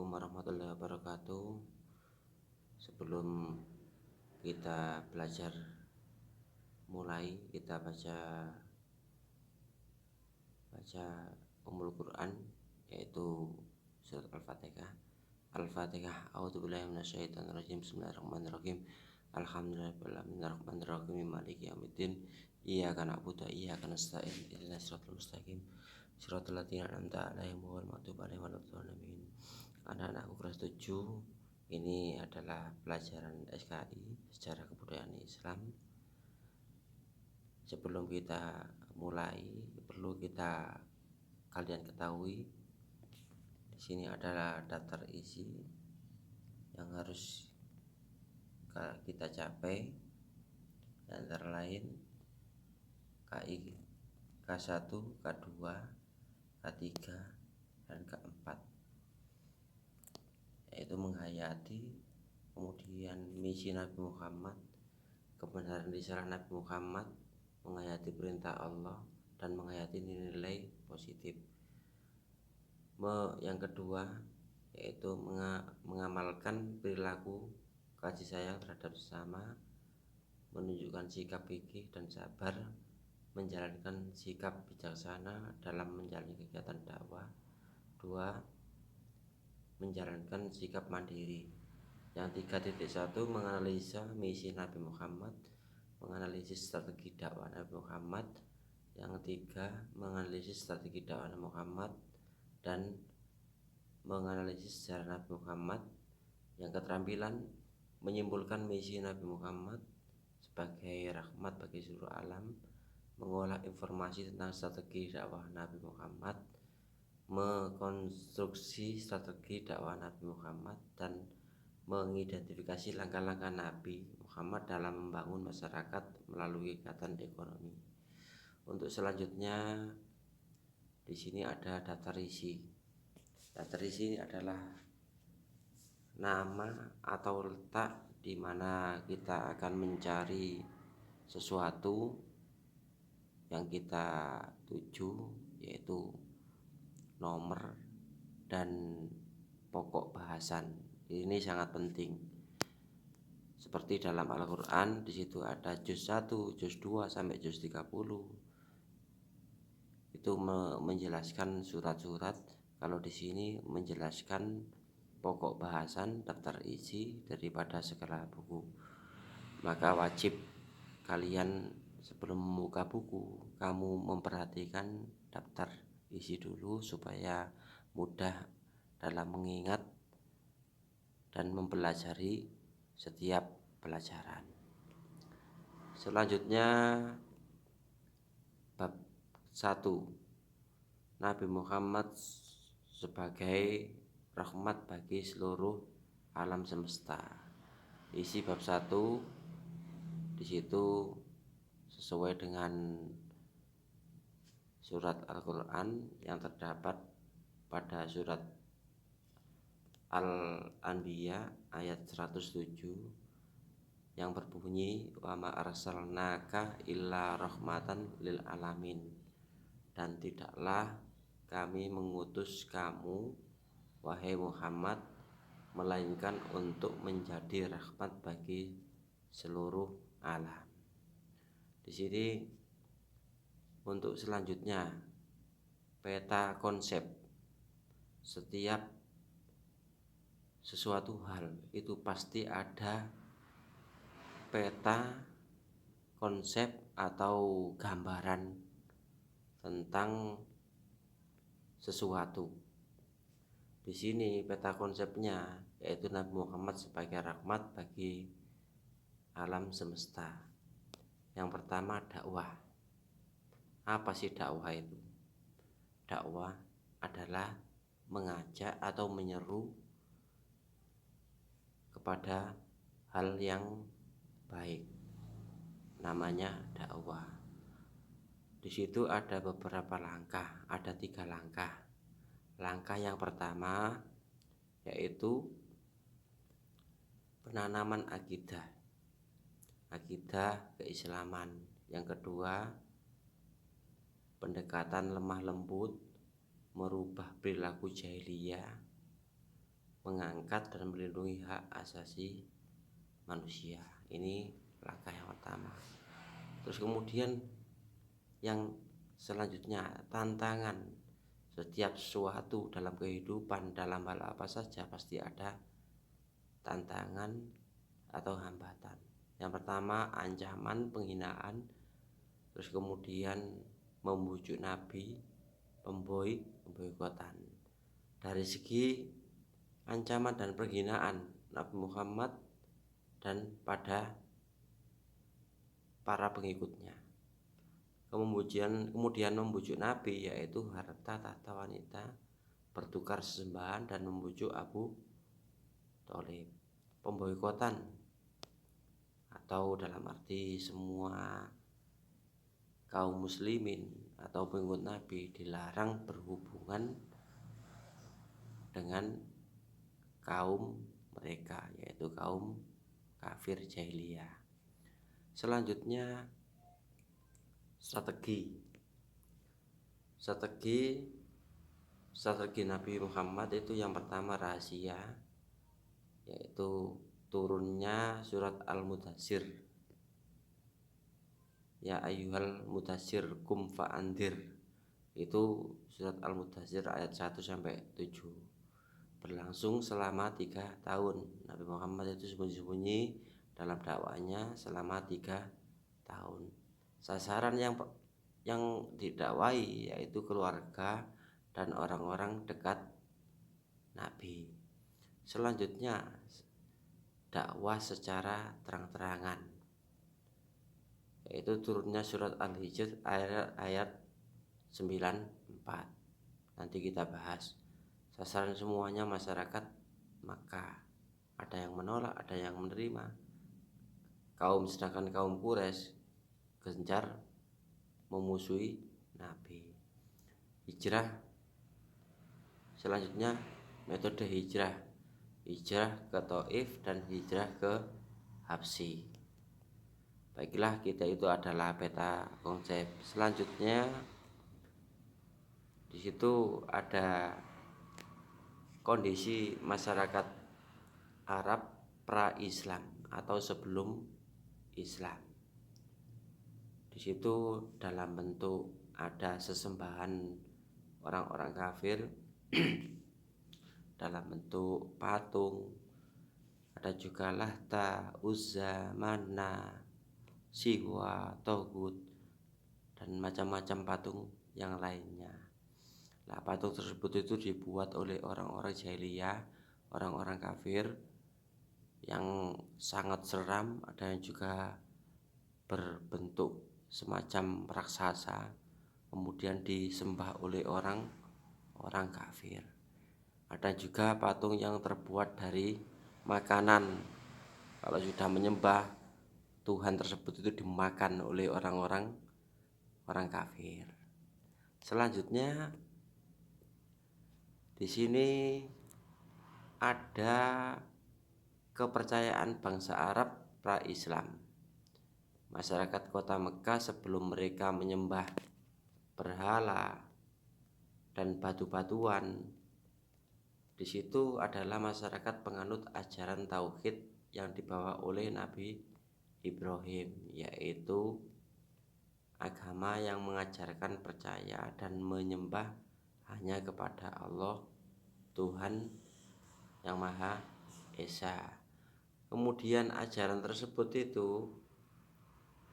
Assalamualaikum warahmatullahi wabarakatuh. Sebelum kita belajar kita baca Ummul Quran, yaitu surat Al-Fatihah. Al-Fatihah. A'udzubillahi minasyaitonirrajim. Bismillahirrahmanirrahim. Alhamdulillahirrahmanirrahim. Maliki yaumiddin. Iyyaka na'budu wa iyyaka nasta'in. Ihdinas siratal mustaqim. Siratal ladzina an'amta 'alaihim ghairil maghdubi 'alaihim waladdallin. Anak-anakku kelas 7, ini adalah pelajaran SKI, sejarah kebudayaan Islam. Sebelum kita mulai, perlu kalian ketahui, di sini adalah daftar isi yang harus kita capai, antara lain KI, K1, K2, K3, dan K4, yaitu menghayati, kemudian misi Nabi Muhammad, kebenaran risalah Nabi Muhammad, menghayati perintah Allah, dan menghayati nilai positif. Yang kedua, yaitu mengamalkan perilaku kasih sayang terhadap sesama, menunjukkan sikap gigih dan sabar, menjalankan sikap bijaksana dalam menjalani kegiatan dakwah. 2. Menjalankan sikap mandiri. Yang 3.1 menganalisa misi Nabi Muhammad, menganalisis strategi dakwah Nabi Muhammad. Yang 3 menganalisis strategi dakwah Nabi Muhammad dan menganalisis sejarah Nabi Muhammad. Yang keterampilan menyimpulkan misi Nabi Muhammad sebagai rahmat bagi seluruh alam, mengolah informasi tentang strategi dakwah Nabi Muhammad, mengkonstruksi strategi dakwah Nabi Muhammad, dan mengidentifikasi langkah-langkah Nabi Muhammad dalam membangun masyarakat melalui kegiatan ekonomi. Untuk selanjutnya, di sini ada daftar isi. Daftar isi adalah nama atau letak di mana kita akan mencari sesuatu yang kita tuju, yaitu nomor dan pokok bahasan. Ini sangat penting. Seperti dalam Al-Qur'an, di situ ada juz 1, juz 2 sampai juz 30. Itu menjelaskan surat-surat. Kalau di sini menjelaskan pokok bahasan, daftar isi daripada segala buku. Maka wajib kalian sebelum membuka buku, kamu memperhatikan daftar isi dulu supaya mudah dalam mengingat dan mempelajari setiap pelajaran. Selanjutnya, bab 1, Nabi Muhammad sebagai rahmat bagi seluruh alam semesta. Isi bab 1 di situ sesuai dengan surat Al-Qur'an yang terdapat pada surat Al-Anbiya ayat 107 yang berbunyi, wa ma arsalnaka illa rahmatan lil alamin, dan tidaklah kami mengutus kamu wahai Muhammad melainkan untuk menjadi rahmat bagi seluruh alam. Di sini untuk selanjutnya, peta konsep. Setiap sesuatu hal itu pasti ada peta konsep atau gambaran tentang sesuatu. Di sini peta konsepnya yaitu Nabi Muhammad sebagai rahmat bagi alam semesta. Yang pertama, dakwah. Apa sih dakwah itu? Dakwah adalah mengajak atau menyeru kepada hal yang baik. Namanya dakwah. Di situ ada beberapa langkah, ada 3 langkah. Langkah yang pertama yaitu penanaman akidah keislaman. Yang kedua, pendekatan lemah lembut, merubah perilaku jahiliyah. mengangkat dan melindungi hak asasi manusia. Ini langkah yang pertama. Terus kemudian yang selanjutnya, tantangan. Setiap sesuatu dalam kehidupan, dalam hal apa saja pasti ada tantangan atau hambatan. Yang pertama ancaman, penghinaan. Terus kemudian membujuk Nabi, pemboikotan. Dari segi ancaman dan penghinaan Nabi Muhammad dan pada para pengikutnya. Kemudian membujuk Nabi, yaitu harta tahta wanita, bertukar sesembahan, dan membujuk Abu Thalib. Pemboikotan atau dalam arti semua kaum muslimin atau pengikut Nabi dilarang berhubungan dengan kaum mereka, yaitu kaum kafir jahiliyah. Selanjutnya strategi Nabi Muhammad itu yang pertama rahasia, yaitu turunnya surat Al-Mudaththir, ya ayyuhal mudaththir qum fa'andzir. Itu surat Al-Mudaththir ayat 1 sampai 7. Berlangsung selama 3 tahun. Nabi Muhammad itu sembunyi-sembunyi dalam dakwahnya selama 3 tahun. Sasaran yang didakwai yaitu keluarga dan orang-orang dekat Nabi. Selanjutnya dakwah secara terang-terangan, yaitu turunnya surat Al-Hijr ayat 94. Nanti kita bahas. Sasaran semuanya masyarakat Makkah. Ada yang menolak, ada yang menerima. Sedangkan kaum Quraisy gencar memusuhi Nabi. Hijrah. Selanjutnya metode hijrah ke Taif dan hijrah ke Habsyi. Baiklah, kita itu adalah peta konsep. Selanjutnya di situ ada kondisi masyarakat Arab pra-Islam atau sebelum Islam. Di situ dalam bentuk ada sesembahan orang-orang kafir dalam bentuk patung. Ada juga Lata, Uzza, Manna, Siwa, Togut, dan macam-macam patung yang lainnya. Nah, patung tersebut itu dibuat oleh orang-orang jahiliyah, orang-orang kafir yang sangat seram. Ada yang juga berbentuk semacam raksasa, kemudian disembah oleh orang kafir. Ada juga patung yang terbuat dari makanan. Kalau sudah menyembah Tuhan tersebut itu dimakan oleh orang kafir. Selanjutnya di sini ada kepercayaan bangsa Arab pra-Islam. Masyarakat kota Mekah sebelum mereka menyembah berhala dan batu-batuan, di situ adalah masyarakat penganut ajaran tauhid yang dibawa oleh Nabi Ibrahim, yaitu agama yang mengajarkan percaya dan menyembah hanya kepada Allah, Tuhan yang Maha Esa. Kemudian ajaran tersebut itu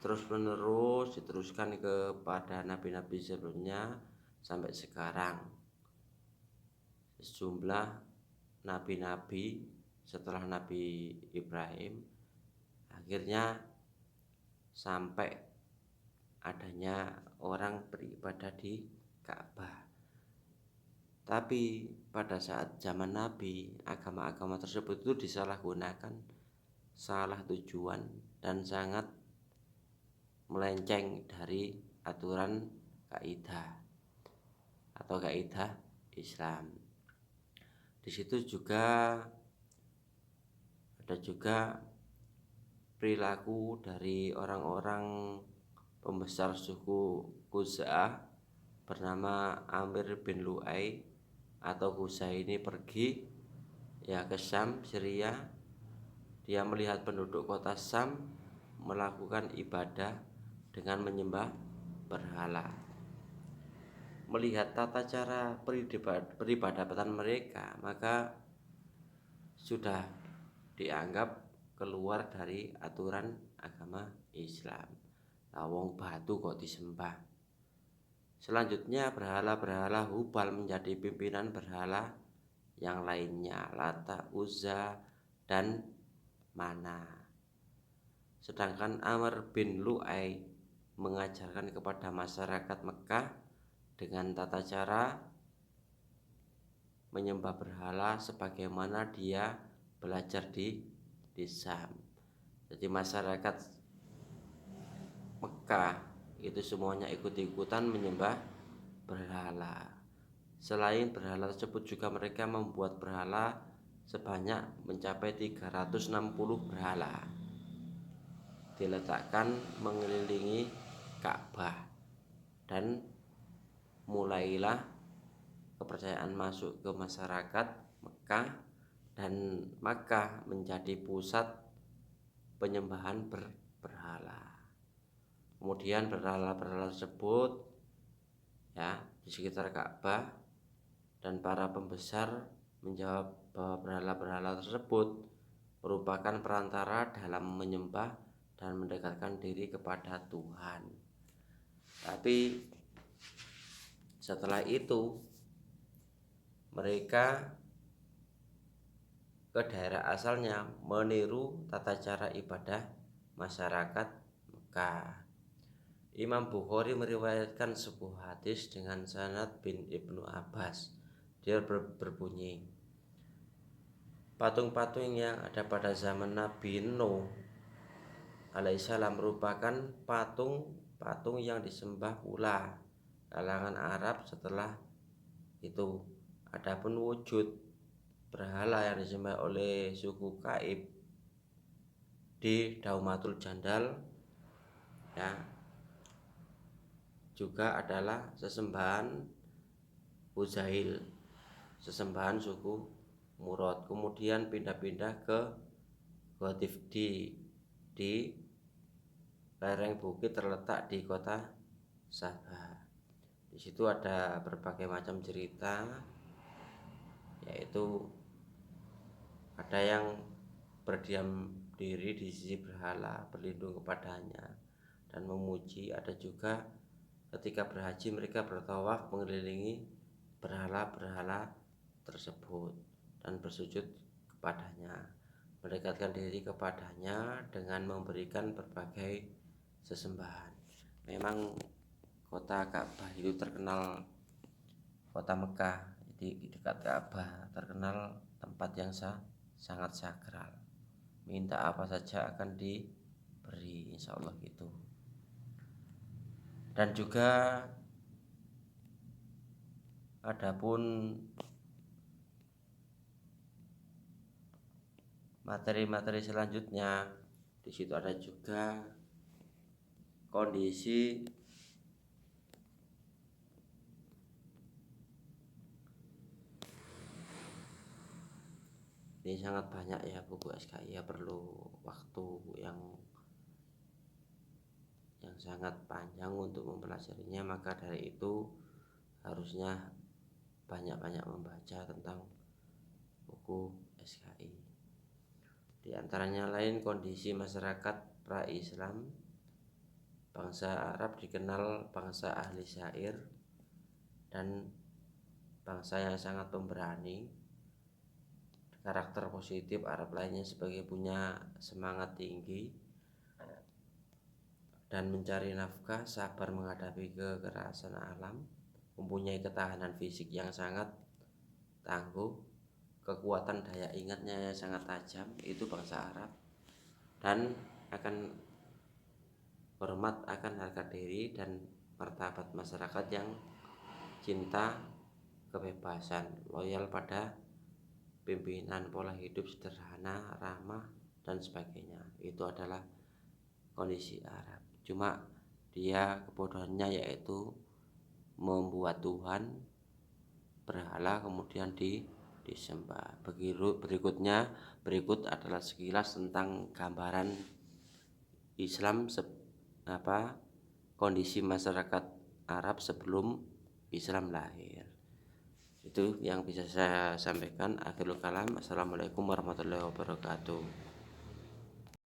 terus menerus diteruskan kepada nabi-nabi sebelumnya sampai sekarang. Sejumlah nabi-nabi setelah Nabi Ibrahim akhirnya sampai adanya orang beribadah di Ka'bah. Tapi pada saat zaman Nabi, agama-agama tersebut itu disalahgunakan, salah tujuan, dan sangat melenceng dari aturan kaidah atau kaidah Islam. Di situ juga ada juga perilaku dari orang-orang pembesar suku Khuza'ah bernama Amir bin Lu'ay atau Khuzai. Ini pergi ya ke Syam, Syria. Dia melihat penduduk kota Syam melakukan ibadah dengan menyembah berhala. Melihat tata cara peribadatan mereka, maka sudah dianggap keluar dari aturan agama Islam. Wong batu kok disembah. Selanjutnya berhala-berhala Hubal menjadi pimpinan berhala yang lainnya, Lata, Uzza, dan Mana. Sedangkan Amr bin Lu'ay mengajarkan kepada masyarakat Mekah dengan tata cara menyembah berhala sebagaimana dia belajar di Syam. Jadi masyarakat Mekah itu semuanya ikut-ikutan menyembah berhala. Selain berhala tersebut juga mereka membuat berhala sebanyak mencapai 360 berhala diletakkan mengelilingi Ka'bah, dan mulailah kepercayaan masuk ke masyarakat Mekah, dan Makkah menjadi pusat penyembahan berhala. Kemudian berhala-berhala tersebut ya di sekitar Ka'bah, dan para pembesar menjawab bahwa berhala-berhala tersebut merupakan perantara dalam menyembah dan mendekatkan diri kepada Tuhan. Tapi setelah itu mereka ke daerah asalnya meniru tata cara ibadah masyarakat Mekah. Imam Bukhari meriwayatkan sebuah hadis dengan sanad bin Ibnu Abbas. Dia berbunyi, patung-patung yang ada pada zaman Nabi Nuh alaihissalam merupakan patung-patung yang disembah pula kalangan Arab setelah itu. Adapun wujud berhala yang disembah oleh suku Kaib di Daumatul Jandal ya juga adalah sesembahan Uzail, sesembahan suku Murad. Kemudian pindah-pindah ke Ghatifdi di lereng bukit terletak di kota Sabha. Di situ ada berbagai macam cerita, yaitu ada yang berdiam diri di sisi berhala, berlindung kepadanya dan memuji. Ada juga ketika berhaji mereka bertawaf mengelilingi berhala-berhala tersebut dan bersujud kepadanya, mendekatkan diri kepadanya dengan memberikan berbagai sesembahan. Memang kota Ka'bah itu terkenal, kota Mekah di dekat Ka'bah terkenal tempat yang sangat sakral. Minta apa saja akan diberi, insya Allah gitu. Dan juga adapun materi-materi selanjutnya, di situ ada juga kondisi ini sangat banyak ya buku SKI ya, perlu waktu yang sangat panjang untuk mempelajarinya. Maka dari itu harusnya banyak-banyak membaca tentang buku SKI. Di antaranya lain kondisi masyarakat pra-Islam. Bangsa Arab dikenal bangsa ahli syair dan bangsa yang sangat pemberani. Karakter positif Arab lainnya sebagai punya semangat tinggi dan mencari nafkah, sabar menghadapi kekerasan alam, mempunyai ketahanan fisik yang sangat tangguh, kekuatan daya ingatnya yang sangat tajam. Itu bangsa Arab, dan akan hormat akan harga diri dan martabat masyarakat yang cinta kebebasan, loyal pada pimpinan, pola hidup sederhana, ramah, dan sebagainya. Itu adalah kondisi Arab. Cuma dia kebodohannya yaitu membuat Tuhan berhala kemudian disembah. Berikut adalah sekilas tentang gambaran Islam kondisi masyarakat Arab sebelum Islam lahir. Itu yang bisa saya sampaikan. Akhirul kalam. Assalamualaikum warahmatullahi wabarakatuh.